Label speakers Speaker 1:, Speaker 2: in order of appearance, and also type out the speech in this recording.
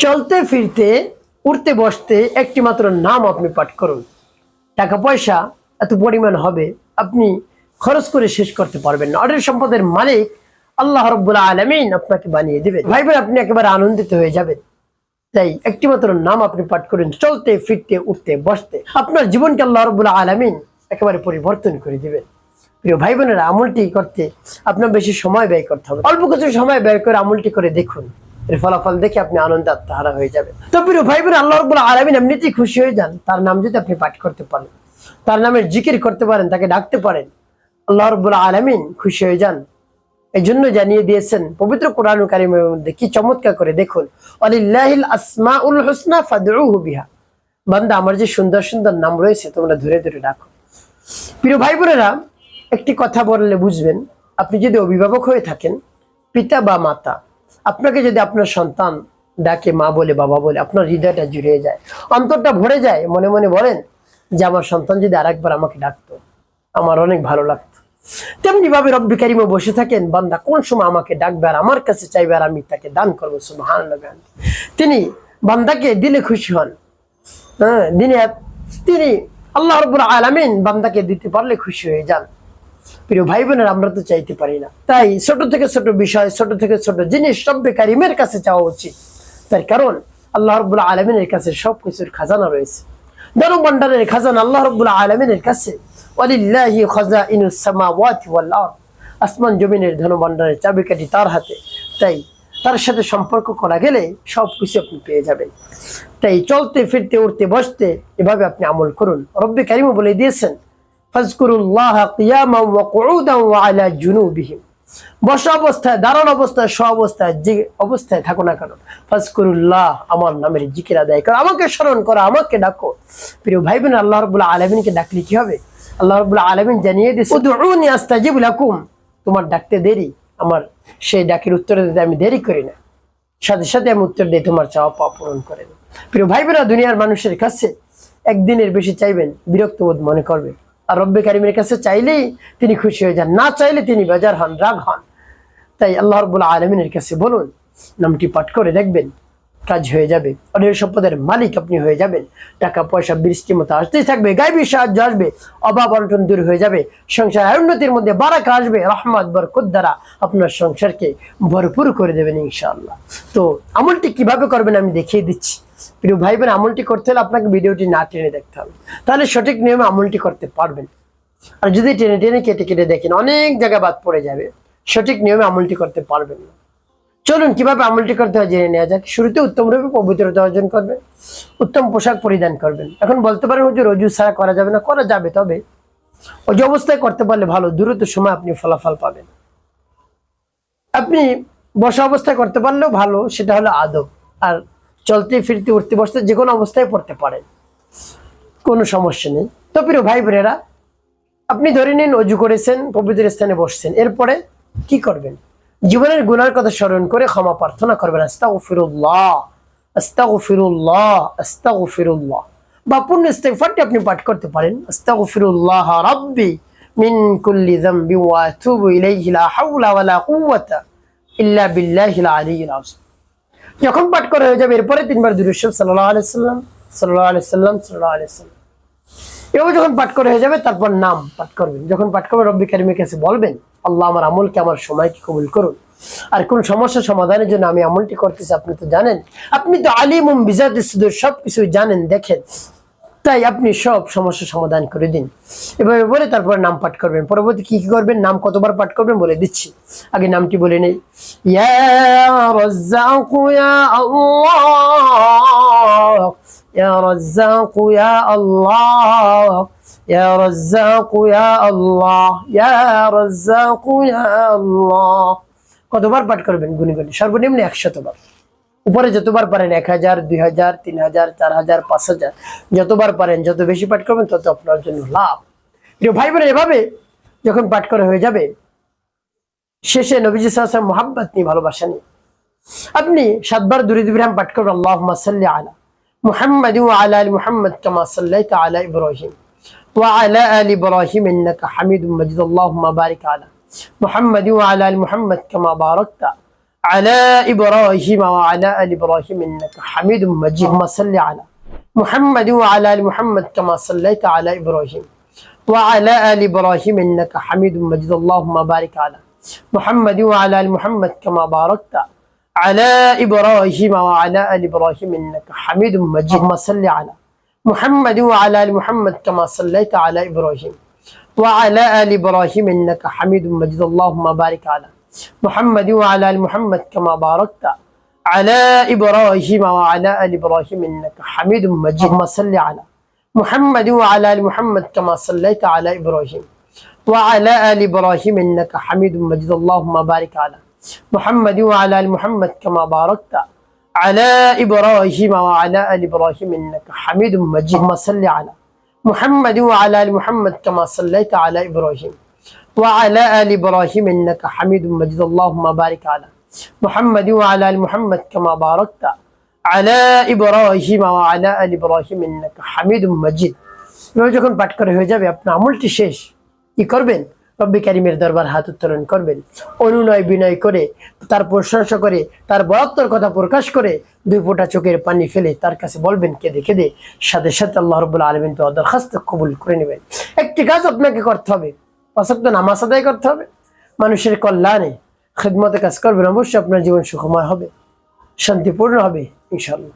Speaker 1: চলতে ফিরতে উঠতে বসতে একটি মাত্র নাম আপনি পাঠ করুন। টাকা পয়সা এত পরিমাণ হবে আপনি খরচ করে শেষ করতে পারবেন না। অঢেল সম্পদের মালিক আল্লাহ রাব্বুল আলামিন আপনাকে বানিয়ে দিবেন। ভাই বোন, আপনি একেবারে আনন্দিত হয়ে যাবেন। তাই একটি মাত্র নাম আপনি পাঠ করুন। চলতে ফিরতে উঠতে বসতে আপনার জীবনকে আল্লাহ রাব্বুল আলামিন একেবারে পরিবর্তন করে দিবেন। প্রিয় ভাই বোনেরা, আমলটি করতে আপনার বেশি সময় ব্যয় করতে হবে। অল্প কিছু সময় ব্যয় করে আমলটি করে দেখুন, এর ফলাফল দেখে আপনি আনন্দে আত্মহারা হয়ে যাবেন। তো প্রিয় ভাই বোন, আল্লাহ রাব্বুল আলামিন এমনিতেই খুশি হয়ে যান তার নাম যদি আপনি পাঠ করতে পারেন, তার নামের জিকির করতে পারেন, তাকে ডাকতে পারেন, আল্লাহ রাব্বুল আলামিন খুশি হয়ে যান। এই জন্য জানিয়ে দিয়েছেন পবিত্র কোরআনুল কারীমের মধ্যে, কি চমৎকার করে দেখুন, ওয়ালিল্লাহিল আসমাউল হুসনা ফাদউহু বিহা। বান্দা, আমার যে সুন্দর সুন্দর নাম রয়েছে তোমরা ধরে ধরে ডাকো। প্রিয় ভাই বোনেরা, একটি কথা বললে বুঝবেন, আপনি যদি অভিভাবক হয়ে থাকেন, পিতা বা মাতা, আপনাকে যদি আপনার সন্তান ডাকে মা বলে বাবা বলে, আপনার হৃদয়টা জুড়িয়ে যায়, অন্তরটা ভরে যায়। মনে মনে বলেন যে আমার সন্তান যদি আরেকবার আমাকে ডাকতো আমার অনেক ভালো লাগতো। তেমনি ভাবে রব্বি কারিমও বসে থাকেন, বান্দা কোন সময় আমাকে ডাকবে আর আমার কাছে চাইবে আর আমি তাকে দান করবো। সুবহানাল্লাহ। তিনি বান্দাকে দিলে খুশি হন। হ্যাঁ, তিনি আল্লাহ রাব্বুল আলামিন বান্দাকে দিতে পারলে খুশি হয়ে যান। প্রিয় ভাই বোনের, আমরা তো চাইতে পারি না। তাই ছোট থেকে ছোট বিষয়, ছোট থেকে ছোট জিনিস রব্বে কারিমের কাছে চাওয়া উচিত। তার কারণ আল্লাহ রাব্বুল আলামিনের কাছে সবকিছুর খাজানা রয়েছে। ধন ভান্ডারের খাজানা আল্লাহ রাব্বুল আলামিনের কাছে। ওয়ালিল্লাহি খাযাইনুস সামাওয়াতি ওয়াল আরদ। আসমান জমিনের ধন ভান্ডারের চাবিকাঠি তার হাতে। তাই তার সাথে সম্পর্ক করা গেলে সবকিছু আপনি পেয়ে যাবেন। তাই চলতে ফিরতে উঠতে বসতে এভাবে আপনি আমল করুন। রব্বে কারিম বলে দিয়েছেন, ফাজকুরুল্লাহ কিয়ামান ওয়া কুউদান ওয়া আলা জুনুবিহিম। বসা অবস্থায়, দাঁড়ানো অবস্থায়, শোয়া অবস্থায়, যে অবস্থায় থাকো না কেন, ফাজকুরুল্লাহ, আমার নামের জিকির আদায় করো, আমাকে স্মরণ করো, আমাকে ডাকো। প্রিয় ভাই বোন, আল্লাহ রাব্বুল আলামিনকে ডাকলে কি হবে? আল্লাহ রাব্বুল আলামিন জানিয়ে দিয়েছেন, উদউনি আস্তাজিব লাকুম। তোমার ডাকতে দেরি, আমার সেই ডাকের উত্তর দিতে আমি দেরি করি না, সাথে সাথে আমি উত্তর দিয়ে তোমার চাওয়া পাওয়া পূরণ করে দেব। প্রিয় ভাই বোনেরা, দুনিয়ার মানুষের কাছে একদিনের বেশি চাইবেন বিরক্ত বোধ মনে করবে, আর রব্বে কারিমের কাছে চাইলেই তিনি খুশি হয়ে যান, না চাইলে তিনি বেজার হন, রাগ হন। তাই আল্লাহ রাব্বুল আলামিনের কাছে বলুন, নামটি পাঠ করে দেখবেন, কাজ হয়ে যাবে। অঢেল সম্পদের মালিক আপনি হয়ে যাবেন। টাকা পয়সা বৃষ্টির মতো আসতেই থাকবে, গায়বী সাহায্য আসবে, অভাব অনটন দূর হয়ে যাবে, সংসার উন্নতির মধ্যে বারাকা আসবে, রহমত বরকত দ্বারা আপনার সংসারকে ভরপুর করে দেবেন ইনশাআল্লাহ। তো আমলটি কিভাবে করবেন আমি দেখিয়ে দিচ্ছি। প্রিয় ভাই বোন, আমলটি করতে হলে আপনাকে ভিডিওটি না টেনে দেখতে হবে, তাহলে সঠিক নিয়মে আমলটি করতে পারবেন। আর যদি টেনে টেনে কেটে কেটে দেখেন, অনেক জায়গায় বাদ পড়ে যাবে, সঠিক নিয়মে আমলটি করতে পারবেন না। চলুন কিভাবে আমলটি করতে হয় জেনে নেওয়া যাক। শুরুতে উত্তম রূপে পবিত্রতা অর্জন করবেন, উত্তম পোশাক পরিধান করবেন। এখন বলতে পারেন হুজুর, অজু ছাড়া করা যাবে না? করা যাবে, তবে অজু অবস্থায় করতে পারলে ভালো, দ্রুত সময় আপনি ফলাফল পাবেন। আপনি বসা অবস্থায় করতে পারলেও ভালো, সেটা হলো আদব। আর চলতে ফিরতে উঠতে বসতে যে কোনো অবস্থায় পড়তে পারেন, কোনো সমস্যা নেই। তো প্রিয় ভাই বোনেরা, আপনি ধরে নিন অজু করেছেন, পবিত্র স্থানে বসছেন, এরপরে কি করবেন? জীবনের গুনার কথা স্মরণ করে ক্ষমা প্রার্থনা করবেন, আস্তাগফিরুল্লাহ আস্তাগফিরুল্লাহ আস্তাগফিরুল্লাহ। বা পূর্ণ ইস্তিগফারটি আপনি পাঠ করতে পারেন, আস্তাগফিরুল্লাহ রাব্বি মিন কুল্লি যামবি ওয়া আতুবু ইলাইহি লা হাওলা ওয়ালা কুওয়াতা ইল্লা বিল্লাহিল আলিয়্যিল আযীম। যখন পাঠ করা হয়ে যাবে, এরপরে তিনবার দুরূদ শরীফ সাল্লাল্লাহু আলাইহি সাল্লাম সাল্লাল্লাহু আলাইহি সাল্লাম সাল্লাল্লাহু আলাইহি সাল্লাম। এভাবে যখন পাঠ করা হয়ে যাবে, তারপর নাম পাঠ করবেন। যখন পাঠ করবেন, রব্বি কারিমের কাছে বলবেন, আল্লাহ আমার আমলকে, আমার সময়কে কবুল করুন। আর কোন সমস্যা সমাধানের জন্য আমি আমলটি করতেছি আপনি তো জানেন, আপনি তো আলিমুম বিজাতিস সুদূর, সবকিছু জানেন, দেখেন, তাই আপনি সব সমস্যা সমাধান করে দিন। এভাবে বলে তারপর নাম পাঠ করবেন। পরবর্তী কি কি করবেন, নাম কতবার পাঠ করবেন বলে দিচ্ছি, আগে নামটি বলে নেই। ইয়া রাজ্জাকু ইয়া আল্লাহ, ইয়া রাজ্জাকু ইয়া আল্লাহ, ইয়া রাজ্জাকু ইয়া আল্লাহ, ইয়া রাজ্জাকু ইয়া আল্লাহ। কতবার পাঠ করবেন? গুনি গুনি, সর্বনিম্ন 100 বার। উপরে যতবার পারেন, 1000, 2000, 3000, 4000, 5000, যতবার পারেন, যত বেশি পাঠ করবেন তত আপনার জন্য লাভ। প্রিয় ভাই বোন, এভাবে যখন পাঠ করা হয়ে যাবে, শেষে নবীজি সাল্লাল্লাহু আলাইহি ওয়াসাল্লাম মুহাব্বত নিয়ে, ভালোবাসা নিয়ে আপনি 7 বার দুরূদ ইব্রাহিম পাঠ করবেন। আল্লাহুম্মা সাল্লি আলা মুহাম্মাদ ওয়া আলা আলি মুহাম্মাদ কামা সাল্লাইতা আলা ইব্রাহিম ওয়া আলা আলি ইব্রাহিম ইন্নাকা হামিদুম মাজিদ। আল্লাহুম্মা বারিক আলা মুহাম্মাদ ওয়া আলা আলি মুহাম্মাদ কামা বারাকতা على إبراهيم وعلى آل إبراهيم إنك حميد مجيد. اللهم صل على محمد وعلى آل محمد كما صليت على إبراهيم وعلى آل إبراهيم إنك حميد مجيد. اللهم بارك على محمد وعلى آل محمد كما باركت على إبراهيم وعلى آل إبراهيم إنك حميد مجيد. اللهم صل على محمد وعلى آل محمد كما صليت على إبراهيم وعلى آل إبراهيم إنك حميد مجيد. اللهم بارك على محمد وعلى آل محمد كما باركت على إبراهيم وعلى آل إبراهيم إنك حميد مجيد. اللهم صل على محمد وعلى آل محمد كما صليت على إبراهيم وعلى آل إبراهيم إنك حميد مجيد. اللهم بارك على محمد وعلى آل محمد كما باركت على إبراهيم وعلى آل إبراهيم إنك حميد مجيد. اللهم صل على محمد وعلى آل محمد كما صليت على إبراهيم وعلى آل إبراهيم إنك حميد مجيد. اللهم بارك على محمد وعلى آل محمد كما باركت على إبراهيم وعلى آل إبراهيم إنك حميد مجيد. যখন পাঠ করে হয়ে যাবে আপনার আমলটি শেষ, কি করবেন? রব্বি কারিমের দরবার হাত উত্তোলন করবেন, অনুনয় বিনয় করে, তার প্রশংসা করে, তার বরাত্তর কথা প্রকাশ করে, দুই ফোঁটা চোখের পানি ফেলে তার কাছে বলবেন কেঁদে কেঁদে, সাথে সাথে আল্লাহ রাব্বুল আলামিন তো দরখাস্ত কবুল করে নেবেন। একটি কাজ আপনাকে করতে হবে, পাঁচ ওয়াক্ত নামাজ আদায় করতে হবে, মানুষের কল্যাণে খিদমতে কাজ করবেন, অবশ্যই আপনার জীবন সুখময় হবে, শান্তিপূর্ণ হবে ইনশাআল্লাহ।